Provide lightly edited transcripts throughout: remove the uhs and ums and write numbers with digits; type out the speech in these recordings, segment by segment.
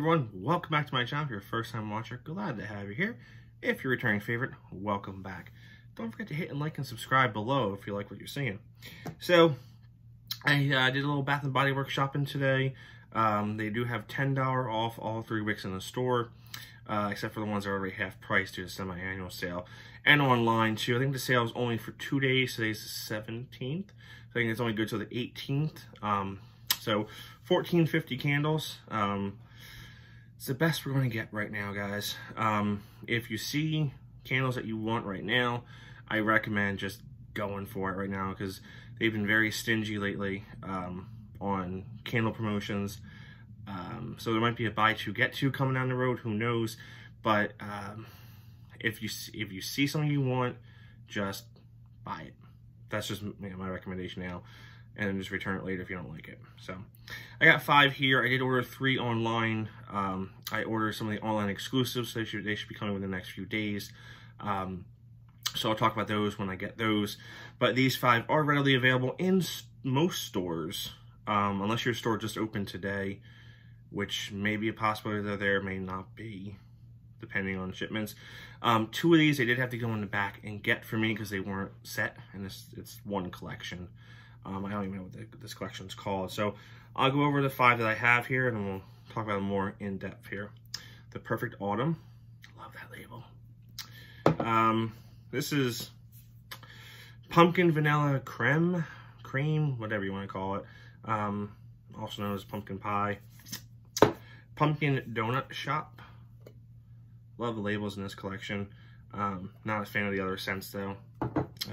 everyone, welcome back to my channel. If you're a first time watcher, glad to have you here. If you're a returning favorite, welcome back. Don't forget to hit and like and subscribe below if you like what you're seeing. So I did a little Bath and Body Works shopping today. They do have $10 off all 3 weeks in the store, except for the ones that are already half price due to semi-annual sale. And online too. I think the sale is only for 2 days. Today's the 17th. I think it's only good till the 18th. So $14.50 candles. It's the best we're going to get right now, guys. If you see candles that you want right now, I recommend just going for it right now because they've been very stingy lately on candle promotions. So there might be a buy two get two coming down the road. Who knows? But if you see something you want, just buy it. That's just my recommendation now. And then just return it later if you don't like it. So I got 5 here. I did order 3 online. I ordered some of the online exclusives, so they should be coming within the next few days. So I'll talk about those when I get those. But these 5 are readily available in most stores, unless your store just opened today, which may be a possibility they're there, may not be, depending on shipments. 2 of these I did have to go in the back and get for me because they weren't set, and it's one collection. I don't even know what this collection is called. So I'll go over the 5 that I have here, and then we'll talk about them more in depth here. The Purrfect Autumn. Love that label. This is Pumpkin Vanilla Creme, whatever you want to call it. Also known as Pumpkin Pie. Pumpkin Donut Shop. Love the labels in this collection. Not a fan of the other scents though.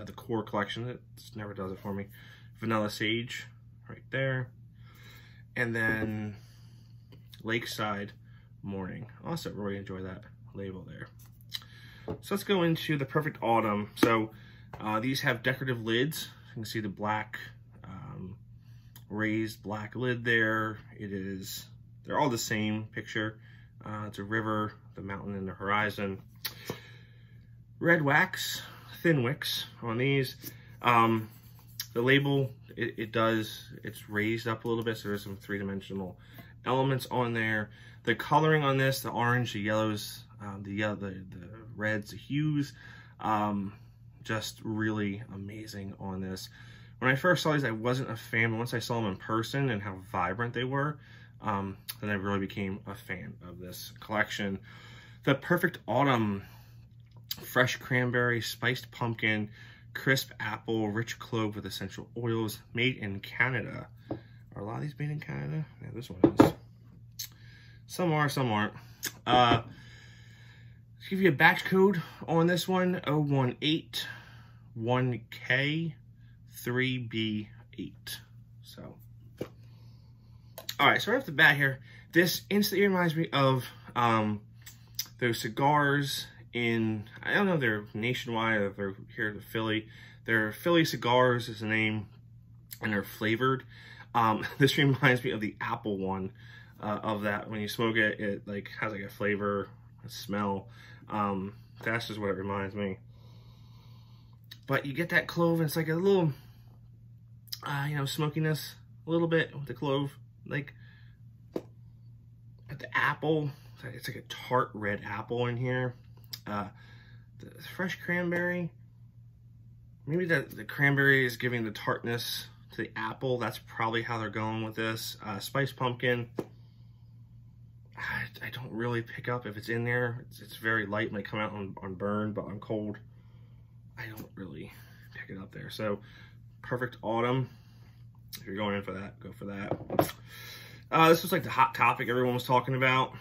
The core collection, it just never does it for me. Vanilla Sage, right there. And then Lakeside Morning. Also really enjoy that label there. So let's go into the Purrfect Autumn. So these have decorative lids. You can see the black, raised black lid there. They're all the same picture. It's a river, the mountain, and the horizon. Red wax, thin wicks on these. The label, it's raised up a little bit, so there's some 3-dimensional elements on there. The coloring on this, the orange, the yellows, the reds, the hues, just really amazing on this. When I first saw these, I wasn't a fan, but once I saw them in person and how vibrant they were, then I really became a fan of this collection. The Purrfect Autumn, fresh cranberry, spiced pumpkin, crisp apple, rich clove with essential oils, made in Canada. Are a lot of these made in Canada? Yeah, this one is. Some are, some aren't. Let's give you a batch code on this one, 0181K3B8. So, all right, so right off the bat here, this instantly reminds me of those cigars in, I don't know if they're nationwide or if they're here in Philly. They're Philly cigars is the name, and they're flavored. This reminds me of the apple one of that. When you smoke it, it like has like a flavor, a smell. That's just what it reminds me. But you get that clove, and it's like a little, you know, smokiness a little bit with the clove. Like, but the apple, it's like a tart red apple in here. The fresh cranberry, maybe the cranberry is giving the tartness to the apple. That's probably how they're going with this. Spiced pumpkin, I don't really pick up if it's in there. It's very light, might come out on burn, but on cold, I don't really pick it up there. So Purrfect Autumn, if you're going in for that, go for that. This was like the hot topic everyone was talking about.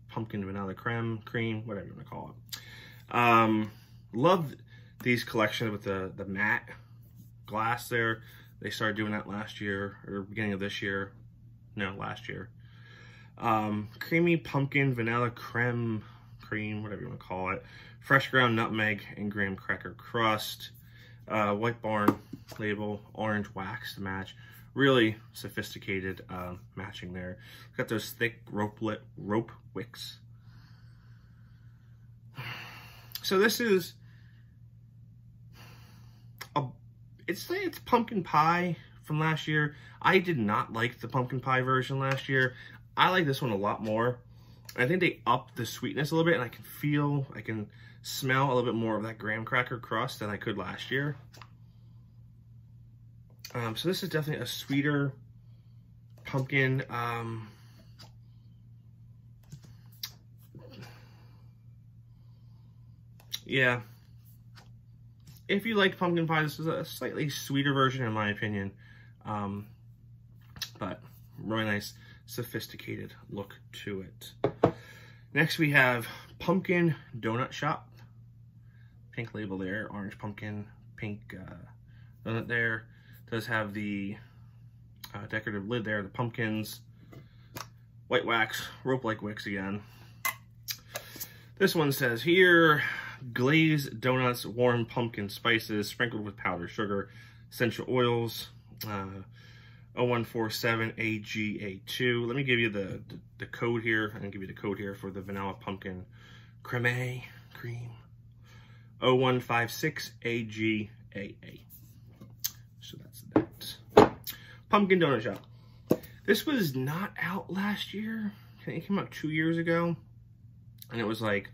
Pumpkin vanilla cream, whatever you want to call it. Love these collections with the matte glass there. They started doing that last year, or beginning of this year. No, last year. Creamy pumpkin vanilla cream, whatever you want to call it. Fresh ground nutmeg and graham cracker crust. White Barn label, orange wax to match. Really sophisticated matching there. Got those thick rope wicks. So this is it's pumpkin pie from last year. I did not like the pumpkin pie version last year. I like this one a lot more. I think they upped the sweetness a little bit, and I can smell a little bit more of that graham cracker crust than I could last year. So this is definitely a sweeter pumpkin. Yeah. If you like pumpkin pie, this is a slightly sweeter version in my opinion. But really nice, sophisticated look to it. Next we have Pumpkin Donut Shop. Pink label there, orange pumpkin, pink donut there. Does have the decorative lid there, the pumpkins, white wax, rope-like wicks again. This one says here, glazed donuts, warm pumpkin spices, sprinkled with powdered sugar, essential oils, 0147AGA2. Let me give you the code here. I'm gonna give you the code here for the vanilla pumpkin creme cream. 0156AGAA. So that's that. Pumpkin Donut Shop. This was not out last year. I think it came out 2 years ago. And it was like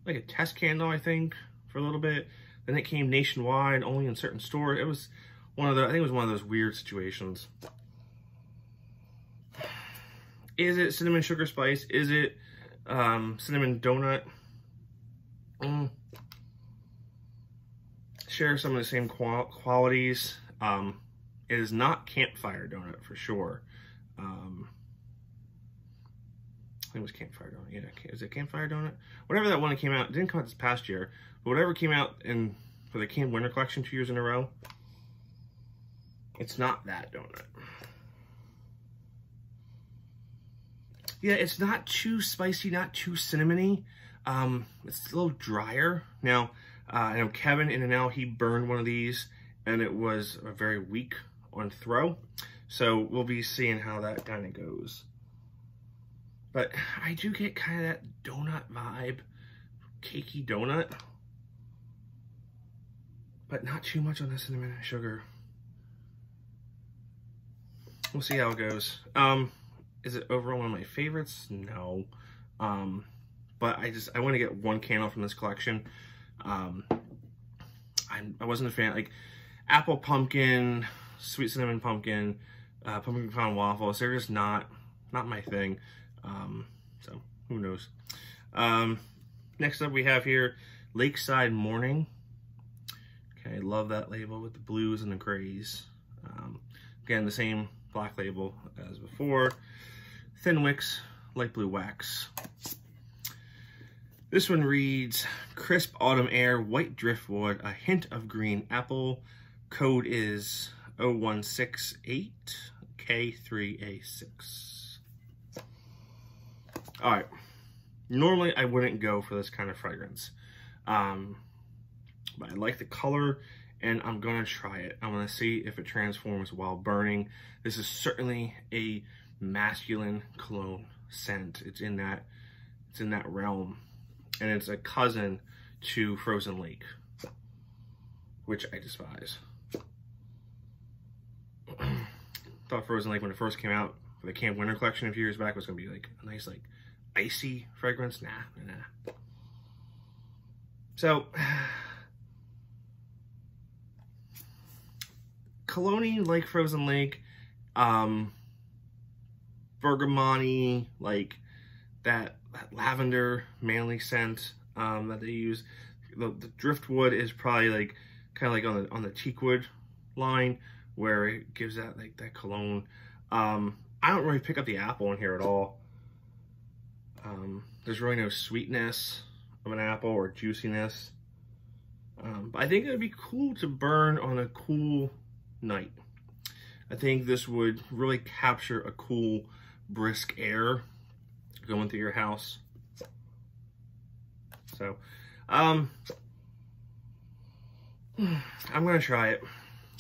a test candle, I think, for a little bit. Then it came nationwide, only in certain stores. It was I think it was one of those weird situations. Is it cinnamon sugar spice? Is it cinnamon donut? Share some of the same qualities. It is not campfire donut for sure. I think it was campfire donut. Yeah, is it campfire donut? Whatever that one that came out, it didn't come out this past year, but whatever came out for the Camp Winter Collection 2 years in a row, it's not that donut. Yeah, it's not too spicy, not too cinnamony. It's a little drier. Now, I know Kevin in and out, he burned one of these, and it was a very weak on throw. So we'll be seeing how that kind of goes. But I do get kind of that donut vibe, cakey donut, but not too much on the cinnamon and sugar. We'll see how it goes. Is it overall one of my favorites? No. But I want to get one candle from this collection. I wasn't a fan, like apple pumpkin, sweet cinnamon pumpkin, pumpkin pecan waffles, they're just not my thing. So who knows. Next up we have here Lakeside Morning. Okay, love that label with the blues and the grays. Again, the same black label as before. Thin wicks, light blue wax. This one reads, crisp autumn air, white driftwood, a hint of green apple. Code is 0168K3A6. All right. Normally, I wouldn't go for this kind of fragrance. But I like the color, and I'm going to try it. I'm going to see if it transforms while burning. This is certainly a masculine cologne scent. It's in that realm. And it's a cousin to Frozen Lake, which I despise. Thought Frozen Lake, when it first came out for the Camp Winter Collection a few years back, was going to be like a nice, like, icy fragrance. Nah. So, cologne like Frozen Lake, bergamot, like that lavender manly scent that they use. The driftwood is probably like kind of like on the teakwood line, where it gives that like that cologne. I don't really pick up the apple in here at all. There's really no sweetness of an apple or juiciness. But I think it would be cool to burn on a cool night. I think this would really capture a cool, brisk air going through your house. So, I'm gonna try it.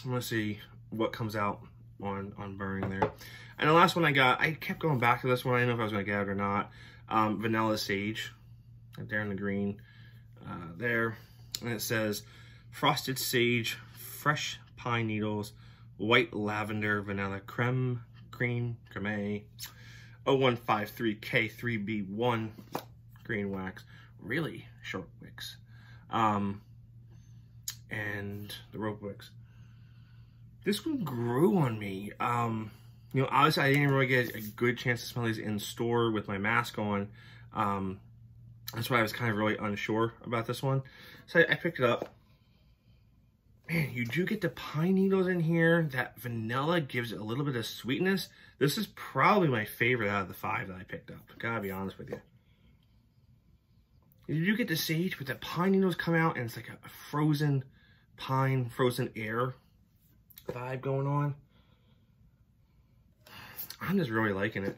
I'm gonna see what comes out on burning there. And the last one I got, I kept going back to this one. I didn't know if I was gonna get it or not. Vanilla Sage, right there in the green, there. And it says, frosted sage, fresh pine needles, white lavender, vanilla creme, 01 0153K3B1 green wax, really short wicks, and the rope wicks. This one grew on me. You know, obviously I didn't really get a good chance to smell these in store with my mask on. That's why I was kind of really unsure about this one. So I picked it up. Man, you do get the pine needles in here. That vanilla gives it a little bit of sweetness. This is probably my favorite out of the 5 that I picked up. Gotta be honest with you. You do get the sage, but the pine needles come out and it's like a frozen pine, frozen air vibe going on. I'm just really liking it.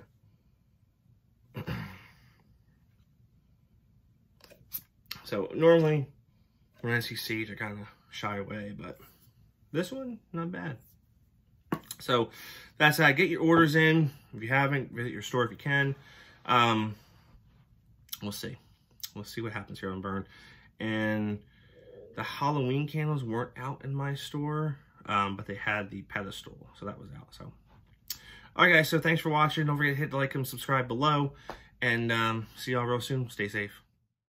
So normally when I see sage, I kind of shy away, but this one, not bad. So that's that. Get your orders in. If you haven't, visit your store if you can. We'll see. We'll see what happens here on Burn. And the Halloween candles weren't out in my store, but they had the pedestal, so that was out. So, all right, guys. So thanks for watching. Don't forget to hit the like and subscribe below, and see y'all real soon. Stay safe.